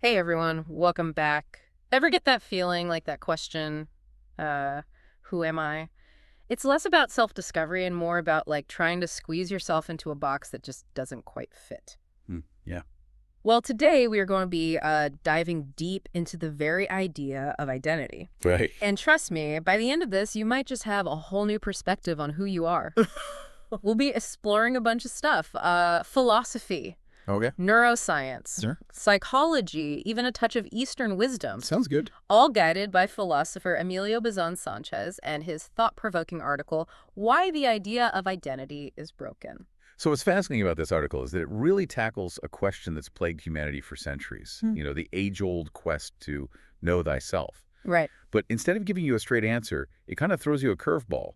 Hey everyone, welcome back. Ever get that feeling, like that question, uh, who am I? It's less about self-discovery and more about like trying to squeeze yourself into a box that just doesn't quite fit. Yeah. Well, today we are going to be diving deep into the very idea of identity. Right. And trust me, by the end of this, you might just have a whole new perspective on who you are. We'll be exploring a bunch of stuff, philosophy, Okay. neuroscience, Sure. psychology, even a touch of Eastern wisdom, Sounds good. all guided by philosopher Emilio Sanchez and his thought-provoking article, Why the Idea of Identity is Broken. So what's fascinating about this article is that it really tackles a question that's plagued humanity for centuries. Hmm. The age-old quest to know thyself. Right. But instead of giving you a straight answer, it kind of throws you a curveball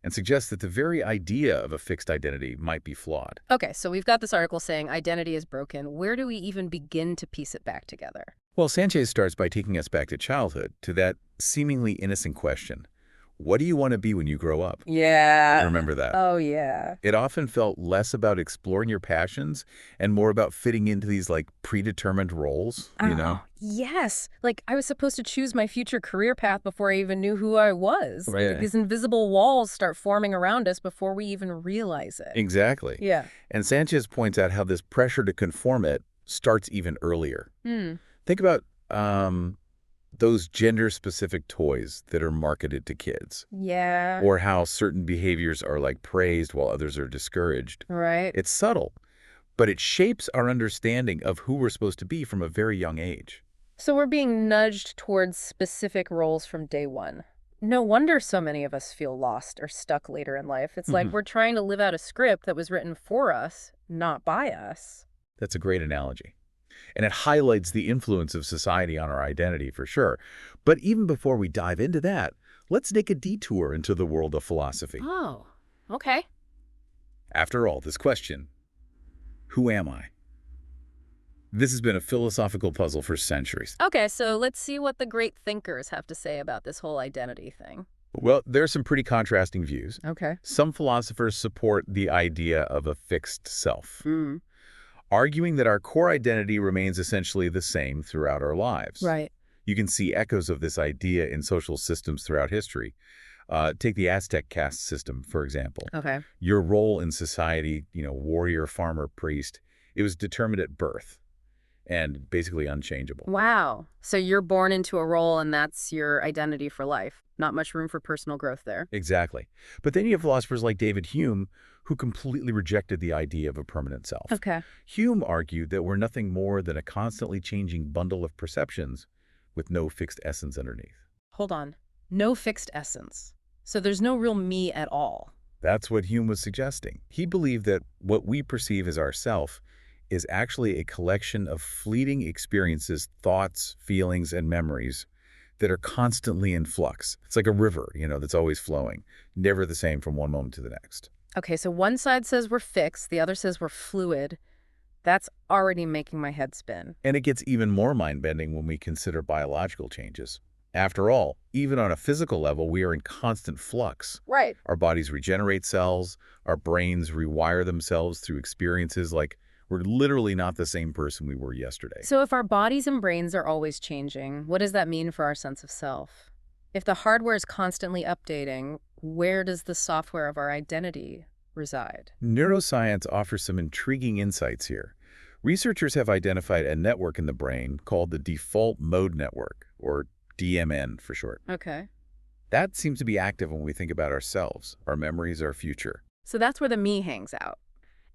and suggests that the very idea of a fixed identity might be flawed. Okay, so we've got this article saying identity is broken. Where do we even begin to piece it back together? Well, Sanchez starts by taking us back to childhood, to that seemingly innocent question. What do you want to be when you grow up? Yeah. Remember that. Oh, yeah. It often felt less about exploring your passions and more about fitting into these like predetermined roles. Oh, yes. Like I was supposed to choose my future career path before I even knew who I was. Like, Right. these invisible walls start forming around us before we even realize it. Exactly. Yeah. And Sanchez points out how this pressure to conform it starts even earlier. Hmm. Think about those gender-specific toys that are marketed to kids, Yeah. or how certain behaviors are like praised while others are discouraged. Right. It's subtle, but it shapes our understanding of who we're supposed to be from a very young age. So we're being nudged towards specific roles from day one. No wonder so many of us feel lost or stuck later in life. It's like we're trying to live out a script that was written for us, not by us. That's a great analogy. And it highlights the influence of society on our identity for sure. But even before we dive into that, let's take a detour into the world of philosophy. Oh, okay. After all, this question, who am I? This has been a philosophical puzzle for centuries. Okay, so let's see what the great thinkers have to say about this whole identity thing. Well, there are some pretty contrasting views. Okay. Some philosophers support the idea of a fixed self, Mm. arguing that our core identity remains essentially the same throughout our lives. Right. You can see echoes of this idea in social systems throughout history. Take the Aztec caste system, for example. Okay. Your role in society, warrior, farmer, priest, it was determined at birth and basically unchangeable. Wow. So you're born into a role and that's your identity for life. Not much room for personal growth there. Exactly. But then you have philosophers like David Hume who completely rejected the idea of a permanent self. Okay. Hume argued that we're nothing more than a constantly changing bundle of perceptions with no fixed essence underneath. Hold on. No fixed essence. So there's no real me at all. That's what Hume was suggesting. He believed that what we perceive as ourself is actually a collection of fleeting experiences, thoughts, feelings, and memories that are constantly in flux. It's like a river, that's always flowing, never the same from one moment to the next. Okay, so one side says we're fixed, the other says we're fluid. That's already making my head spin. And it gets even more mind-bending when we consider biological changes. After all, even on a physical level, we are in constant flux. Right. Our bodies regenerate cells, our brains rewire themselves through experiences like we're literally not the same person we were yesterday. So if our bodies and brains are always changing, what does that mean for our sense of self? If the hardware is constantly updating, where does the software of our identity reside? Neuroscience offers some intriguing insights here. Researchers have identified a network in the brain called the default mode network, or DMN for short. Okay. That seems to be active when we think about ourselves, our memories, our future. So that's where the me hangs out,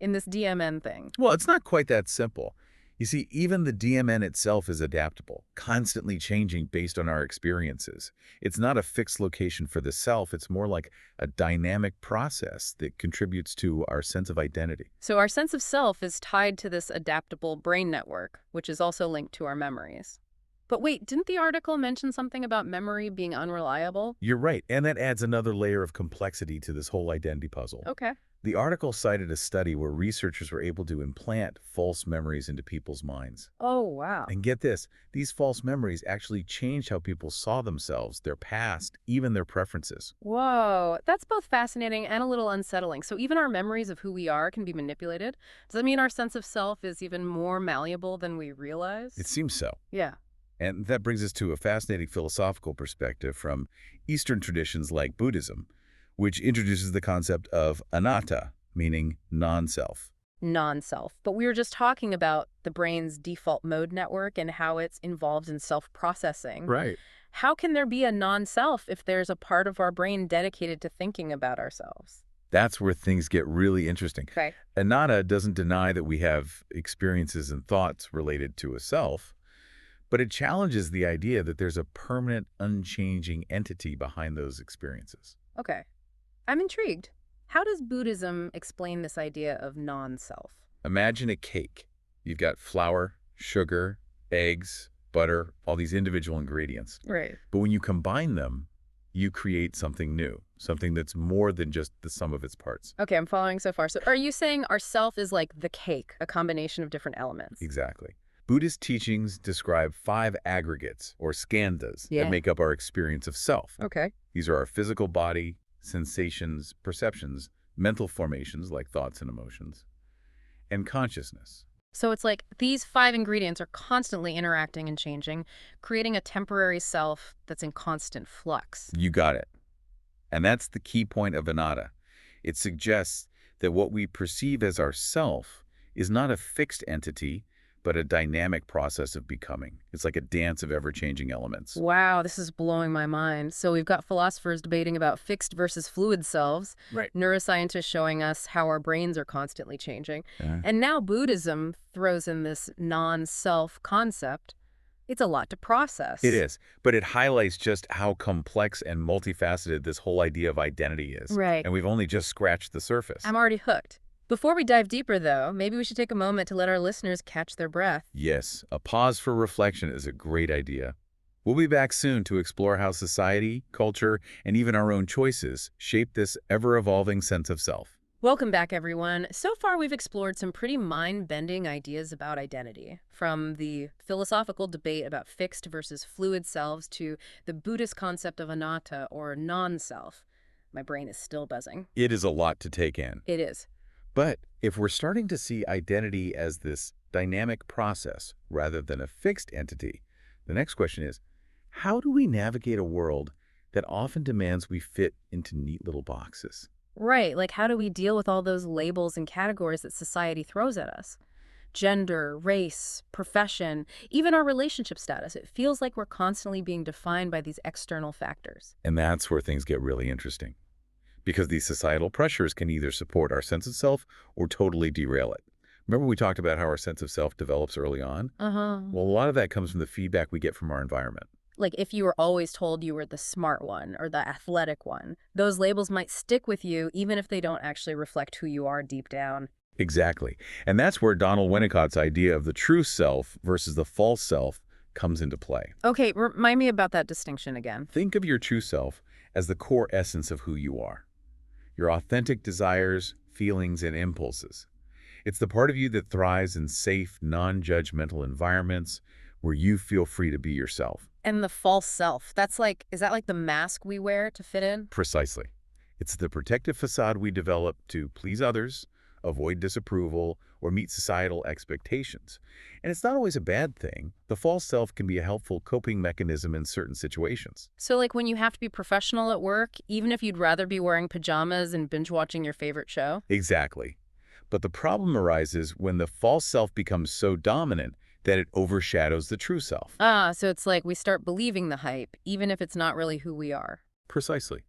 in this DMN thing. Well, it's not quite that simple. You see, even the DMN itself is adaptable, constantly changing based on our experiences. It's not a fixed location for the self, it's more like a dynamic process that contributes to our sense of identity. So our sense of self is tied to this adaptable brain network, which is also linked to our memories. But wait, didn't the article mention something about memory being unreliable? You're right, and that adds another layer of complexity to this whole identity puzzle. Okay. The article cited a study where researchers were able to implant false memories into people's minds. Oh, wow. And get this, these false memories actually changed how people saw themselves, their past, even their preferences. Whoa, that's both fascinating and a little unsettling. So even our memories of who we are can be manipulated? Does that mean our sense of self is even more malleable than we realize? It seems so. Yeah. And that brings us to a fascinating philosophical perspective from Eastern traditions like Buddhism, which introduces the concept of anatta, meaning non-self. Non-self. But we were just talking about the brain's default mode network and how it's involved in self-processing. Right. How can there be a non-self if there's a part of our brain dedicated to thinking about ourselves? That's where things get really interesting. Okay. Anatta doesn't deny that we have experiences and thoughts related to a self, but it challenges the idea that there's a permanent, unchanging entity behind those experiences. Okay. I'm intrigued. How does Buddhism explain this idea of non-self? Imagine a cake. You've got flour, sugar, eggs, butter, all these individual ingredients. Right. But when you combine them, you create something new, something that's more than just the sum of its parts. Okay, I'm following so far. So are you saying our self is like the cake, a combination of different elements? Exactly. Buddhist teachings describe 5 aggregates, or skandhas, Yeah. that make up our experience of self. Okay. These are our physical body, sensations, perceptions, mental formations like thoughts and emotions, and consciousness. So it's like these 5 ingredients are constantly interacting and changing, creating a temporary self that's in constant flux. You got it. And that's the key point of anatta. It suggests that what we perceive as our self is not a fixed entity, but a dynamic process of becoming. It's like a dance of ever-changing elements. Wow, this is blowing my mind. So we've got philosophers debating about fixed versus fluid selves, Right. neuroscientists showing us how our brains are constantly changing, Yeah. and now Buddhism throws in this non-self concept. It's a lot to process. It is, but it highlights just how complex and multifaceted this whole idea of identity is. Right. And we've only just scratched the surface. I'm already hooked. Before we dive deeper, though, maybe we should take a moment to let our listeners catch their breath. Yes, a pause for reflection is a great idea. We'll be back soon to explore how society, culture, and even our own choices shape this ever-evolving sense of self. Welcome back, everyone. So far, we've explored some pretty mind-bending ideas about identity, from the philosophical debate about fixed versus fluid selves to the Buddhist concept of anatta, or non-self. My brain is still buzzing. It is a lot to take in. It is. But if we're starting to see identity as this dynamic process rather than a fixed entity, the next question is, how do we navigate a world that often demands we fit into neat little boxes? Right, like how do we deal with all those labels and categories that society throws at us? Gender, race, profession, even our relationship status. It feels like we're constantly being defined by these external factors. And that's where things get really interesting, because these societal pressures can either support our sense of self or totally derail it. Remember we talked about how our sense of self develops early on? Uh-huh. Well, a lot of that comes from the feedback we get from our environment. Like if you were always told you were the smart one or the athletic one, those labels might stick with you even if they don't actually reflect who you are deep down. Exactly. And that's where Donald Winnicott's idea of the true self versus the false self comes into play. Okay, remind me about that distinction again. Think of your true self as the core essence of who you are. Your authentic desires, feelings, and impulses. It's the part of you that thrives in safe, non-judgmental environments where you feel free to be yourself. And the false self, is that like the mask we wear to fit in? Precisely. It's the protective facade we develop to please others, avoid disapproval, or meet societal expectations. And it's not always a bad thing. The false self can be a helpful coping mechanism in certain situations. So like when you have to be professional at work, even if you'd rather be wearing pajamas and binge watching your favorite show? Exactly. But the problem arises when the false self becomes so dominant that it overshadows the true self. So it's like we start believing the hype, even if it's not really who we are. Precisely.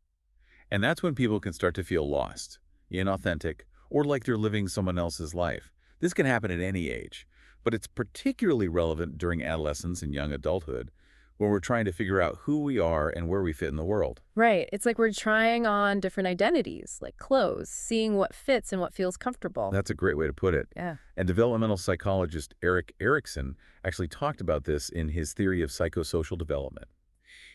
And that's when people can start to feel lost, inauthentic, or like they're living someone else's life. This can happen at any age, but it's particularly relevant during adolescence and young adulthood, when we're trying to figure out who we are and where we fit in the world. Right. It's like we're trying on different identities, like clothes, seeing what fits and what feels comfortable. That's a great way to put it. Yeah. And developmental psychologist Eric Erikson actually talked about this in his theory of psychosocial development.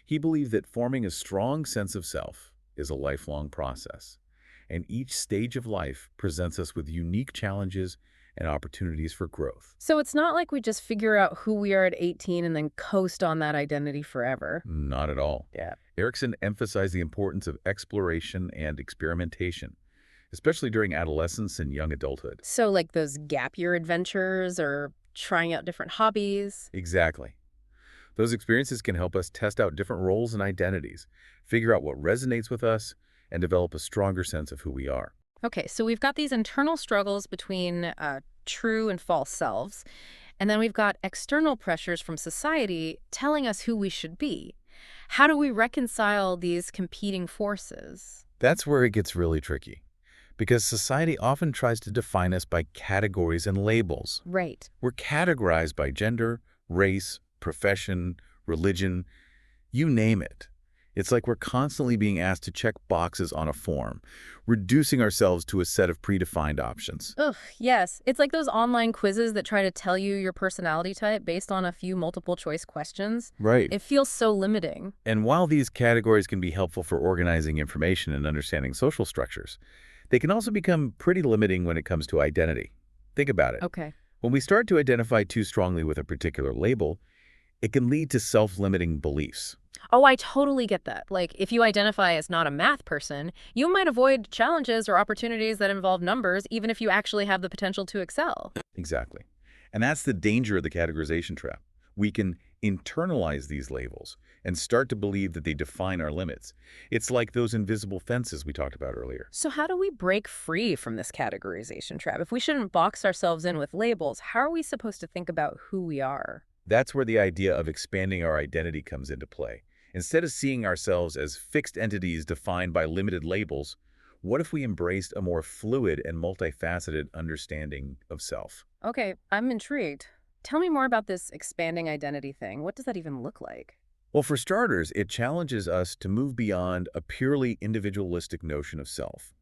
He believed that forming a strong sense of self is a lifelong process, and each stage of life presents us with unique challenges and opportunities for growth. So it's not like we just figure out who we are at 18 and then coast on that identity forever. Not at all. Yeah. Erikson emphasized the importance of exploration and experimentation, especially during adolescence and young adulthood. So like those gap year adventures or trying out different hobbies. Exactly. Those experiences can help us test out different roles and identities, figure out what resonates with us, and develop a stronger sense of who we are. Okay, so we've got these internal struggles between true and false selves, and then we've got external pressures from society telling us who we should be. How do we reconcile these competing forces? That's where it gets really tricky, because society often tries to define us by categories and labels. Right. We're categorized by gender, race, profession, religion, you name it. It's like we're constantly being asked to check boxes on a form, reducing ourselves to a set of predefined options. Ugh, yes. It's like those online quizzes that try to tell you your personality type based on a few multiple choice questions. Right. It feels so limiting. And while these categories can be helpful for organizing information and understanding social structures, they can also become pretty limiting when it comes to identity. Think about it. Okay. When we start to identify too strongly with a particular label, it can lead to self-limiting beliefs. Oh, I totally get that. Like, if you identify as not a math person, you might avoid challenges or opportunities that involve numbers, even if you actually have the potential to excel. Exactly. And that's the danger of the categorization trap. We can internalize these labels and start to believe that they define our limits. It's like those invisible fences we talked about earlier. So how do we break free from this categorization trap? If we shouldn't box ourselves in with labels, how are we supposed to think about who we are? That's where the idea of expanding our identity comes into play. Instead of seeing ourselves as fixed entities defined by limited labels, what if we embraced a more fluid and multifaceted understanding of self? Okay, I'm intrigued. Tell me more about this expanding identity thing. What does that even look like? Well, for starters, it challenges us to move beyond a purely individualistic notion of self.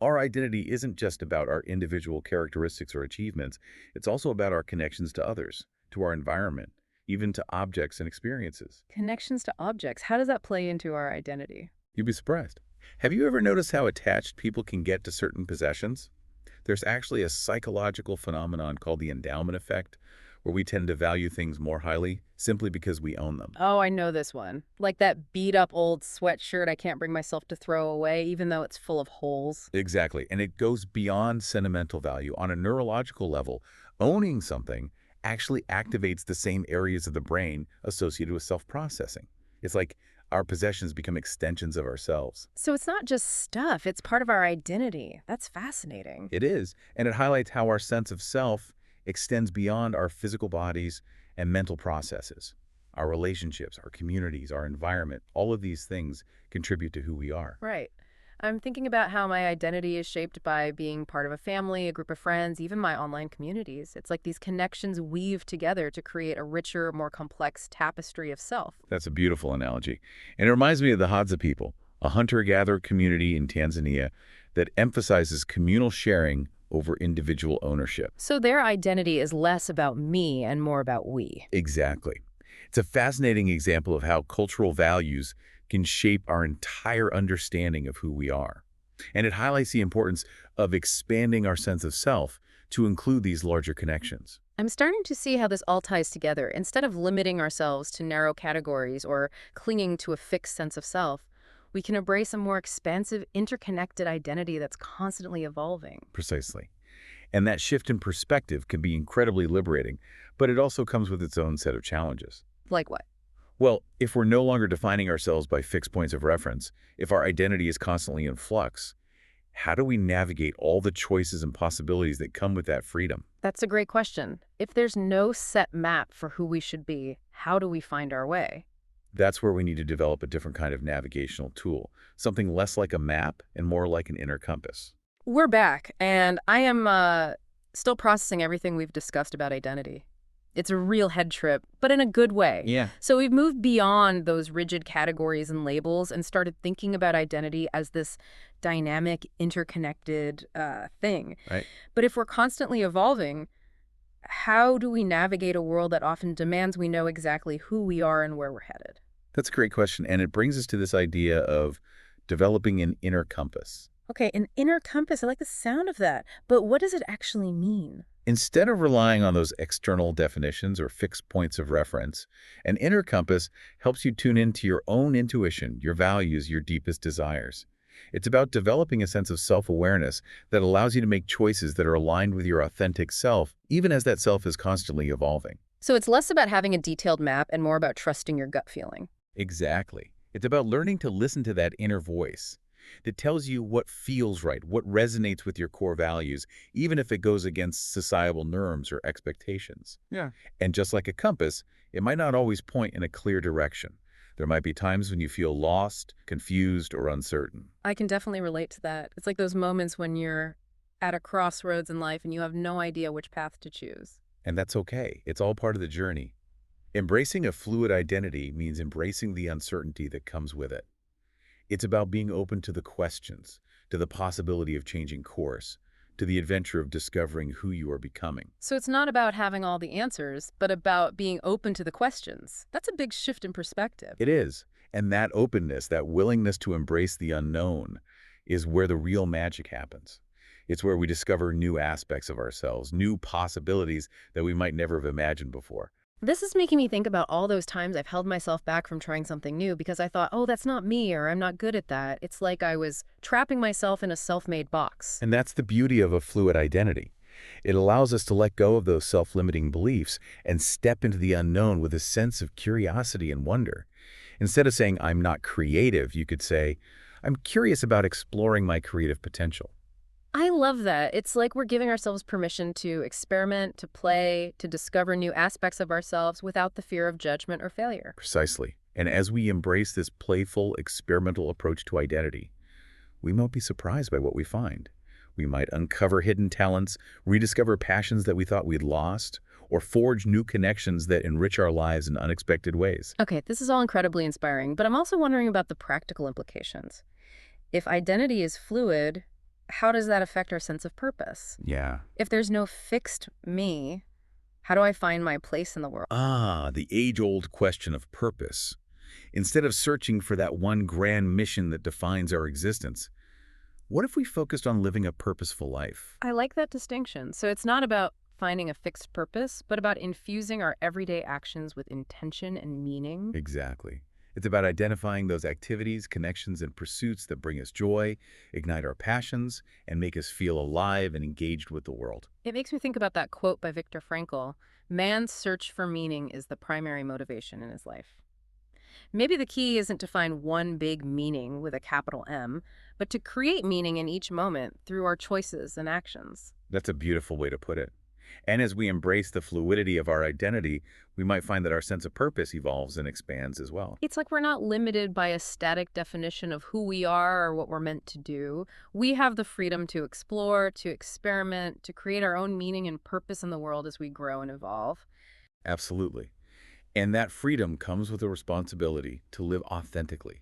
Our identity isn't just about our individual characteristics or achievements. It's also about our connections to others, to our environment, even to objects and experiences. Connections to objects. How does that play into our identity? You'd be surprised. Have you ever noticed how attached people can get to certain possessions? There's actually a psychological phenomenon called the endowment effect, where we tend to value things more highly simply because we own them. Oh, I know this one. Like that beat up old sweatshirt I can't bring myself to throw away, even though it's full of holes. Exactly. And it goes beyond sentimental value. On a neurological level, owning something actually activates the same areas of the brain associated with self-processing. It's like our possessions become extensions of ourselves. So it's not just stuff, it's part of our identity. That's fascinating. It is, and it highlights how our sense of self extends beyond our physical bodies and mental processes. Our relationships, our communities, our environment, all of these things contribute to who we are. Right. I'm thinking about how my identity is shaped by being part of a family, a group of friends, even my online communities. It's like these connections weave together to create a richer, more complex tapestry of self. That's a beautiful analogy. And it reminds me of the Hadza people, a hunter-gatherer community in Tanzania that emphasizes communal sharing over individual ownership. So their identity is less about me and more about we. Exactly. It's a fascinating example of how cultural values can shape our entire understanding of who we are. And it highlights the importance of expanding our sense of self to include these larger connections. I'm starting to see how this all ties together. Instead of limiting ourselves to narrow categories or clinging to a fixed sense of self, we can embrace a more expansive, interconnected identity that's constantly evolving. Precisely. And that shift in perspective can be incredibly liberating, but it also comes with its own set of challenges. Like what? Well, if we're no longer defining ourselves by fixed points of reference, if our identity is constantly in flux, how do we navigate all the choices and possibilities that come with that freedom? That's a great question. If there's no set map for who we should be, how do we find our way? That's where we need to develop a different kind of navigational tool, something less like a map and more like an inner compass. We're back, and I am still processing everything we've discussed about identity. It's a real head trip, but in a good way. Yeah. So we've moved beyond those rigid categories and labels and started thinking about identity as this dynamic, interconnected thing. Right. But if we're constantly evolving, how do we navigate a world that often demands we know exactly who we are and where we're headed? That's a great question. And it brings us to this idea of developing an inner compass. Okay, an inner compass. I like the sound of that. But what does it actually mean? Instead of relying on those external definitions or fixed points of reference, an inner compass helps you tune into your own intuition, your values, your deepest desires. It's about developing a sense of self-awareness that allows you to make choices that are aligned with your authentic self, even as that self is constantly evolving. So it's less about having a detailed map and more about trusting your gut feeling. Exactly. It's about learning to listen to that inner voice that tells you what feels right, what resonates with your core values, even if it goes against societal norms or expectations. Yeah. And just like a compass, it might not always point in a clear direction. There might be times when you feel lost, confused, or uncertain. I can definitely relate to that. It's like those moments when you're at a crossroads in life and you have no idea which path to choose. And that's okay. It's all part of the journey. Embracing a fluid identity means embracing the uncertainty that comes with it. It's about being open to the questions, to the possibility of changing course, to the adventure of discovering who you are becoming. So it's not about having all the answers, but about being open to the questions. That's a big shift in perspective. It is. And that openness, that willingness to embrace the unknown, is where the real magic happens. It's where we discover new aspects of ourselves, new possibilities that we might never have imagined before. This is making me think about all those times I've held myself back from trying something new because I thought, oh, that's not me, or I'm not good at that. It's like I was trapping myself in a self-made box. And that's the beauty of a fluid identity. It allows us to let go of those self-limiting beliefs and step into the unknown with a sense of curiosity and wonder. Instead of saying, I'm not creative, you could say, I'm curious about exploring my creative potential. I love that. It's like we're giving ourselves permission to experiment, to play, to discover new aspects of ourselves without the fear of judgment or failure. Precisely. And as we embrace this playful, experimental approach to identity, we might be surprised by what we find. We might uncover hidden talents, rediscover passions that we thought we'd lost, or forge new connections that enrich our lives in unexpected ways. Okay, this is all incredibly inspiring, but I'm also wondering about the practical implications. If identity is fluid, how does that affect our sense of purpose? Yeah. If there's no fixed me, how do I find my place in the world? The age-old question of purpose. Instead of searching for that one grand mission that defines our existence, what if we focused on living a purposeful life? I like that distinction. So it's not about finding a fixed purpose, but about infusing our everyday actions with intention and meaning. Exactly. It's about identifying those activities, connections, and pursuits that bring us joy, ignite our passions, and make us feel alive and engaged with the world. It makes me think about that quote by Viktor Frankl: man's search for meaning is the primary motivation in his life. Maybe the key isn't to find one big meaning with a capital M, but to create meaning in each moment through our choices and actions. That's a beautiful way to put it. And as we embrace the fluidity of our identity, we might find that our sense of purpose evolves and expands as well. It's like we're not limited by a static definition of who we are or what we're meant to do. We have the freedom to explore, to experiment, to create our own meaning and purpose in the world as we grow and evolve. Absolutely. And that freedom comes with a responsibility to live authentically,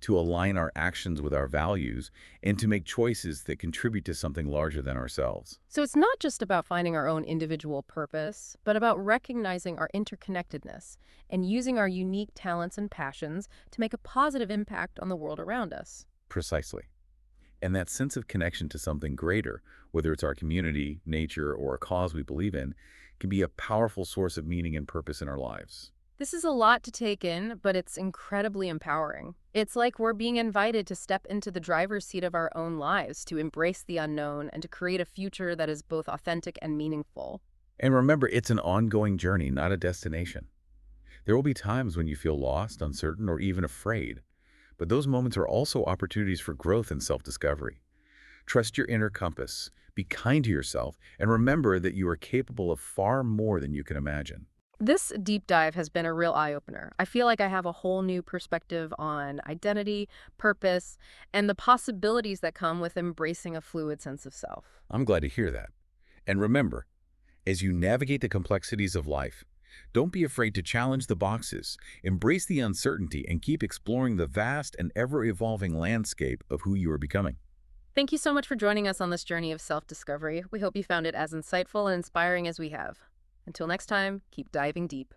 to align our actions with our values, and to make choices that contribute to something larger than ourselves. So it's not just about finding our own individual purpose, but about recognizing our interconnectedness and using our unique talents and passions to make a positive impact on the world around us. Precisely. And that sense of connection to something greater, whether it's our community, nature, or a cause we believe in, can be a powerful source of meaning and purpose in our lives. This is a lot to take in, but it's incredibly empowering. It's like we're being invited to step into the driver's seat of our own lives, to embrace the unknown, and to create a future that is both authentic and meaningful. And remember, it's an ongoing journey, not a destination. There will be times when you feel lost, uncertain, or even afraid. But those moments are also opportunities for growth and self-discovery. Trust your inner compass, be kind to yourself, and remember that you are capable of far more than you can imagine. This deep dive has been a real eye-opener. I feel like I have a whole new perspective on identity, purpose, and the possibilities that come with embracing a fluid sense of self. I'm glad to hear that. And remember, as you navigate the complexities of life, Don't be afraid to challenge the boxes, embrace the uncertainty, and keep exploring the vast and ever-evolving landscape of who you are becoming. Thank you so much for joining us on this journey of self-discovery. We hope you found it as insightful and inspiring as we have. Until next time, keep diving deep.